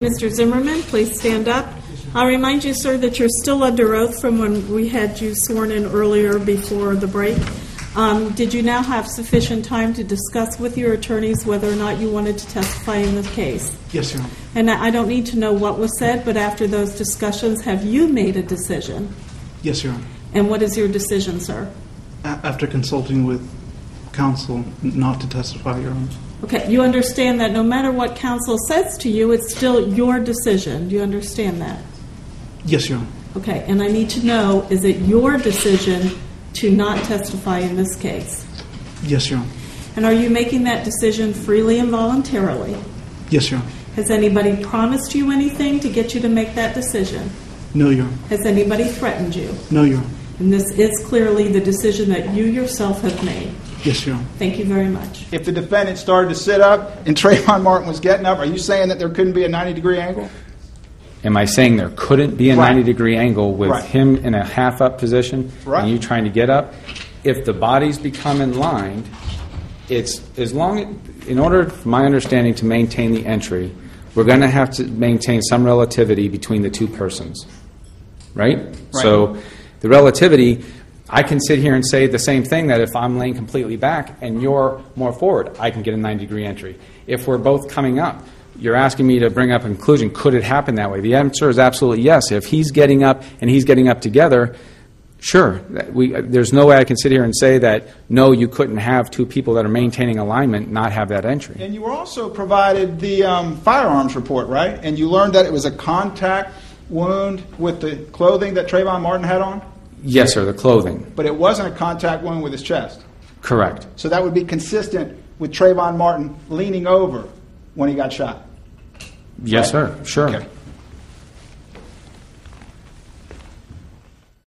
Mr. Zimmerman, please stand up. I'll remind you, sir, that you're still under oath from when we had you sworn in earlier before the break. Did you now have sufficient time to discuss with your attorneys whether or not you wanted to testify in this case? Yes, Your Honor. And I don't need to know what was said, but after those discussions, have you made a decision? Yes, Your Honor. And what is your decision, sir? After consulting with counsel not to testify, Your Honor. Okay, you understand that no matter what counsel says to you, it's still your decision. Do you understand that? Yes, Your Honor. Okay, and I need to know, is it your decision to not testify in this case? Yes, Your Honor. And are you making that decision freely and voluntarily? Yes, Your Honor. Has anybody promised you anything to get you to make that decision? No, Your Honor. Has anybody threatened you? No, Your Honor. And this is clearly the decision that you yourself have made. Yes, Your Honor. Thank you very much. If the defendant started to sit up and Trayvon Martin was getting up, are you saying that there couldn't be a 90-degree angle? Am I saying there couldn't be a Right. 90-degree angle with Right. him in a half-up position Right. and you trying to get up? If the bodies become in line, it's as long in order, from my understanding, to maintain the entry, we're going to have to maintain some relativity between the two persons, right? So the relativity, I can sit here and say the same thing, that if I'm laying completely back and you're more forward, I can get a 90-degree entry. If we're both coming up, you're asking me to bring up a conclusion, could it happen that way? The answer is absolutely yes. If he's getting up and he's getting up together, sure. There's no way I can sit here and say that, no, you couldn't have two people that are maintaining alignment not have that entry. And you were also provided the firearms report, right? And you learned that it was a contact wound with the clothing that Trayvon Martin had on? Yes, sir, the clothing. But it wasn't a contact wound with his chest. Correct. So that would be consistent with Trayvon Martin leaning over when he got shot. Yes, sir, sure. Okay.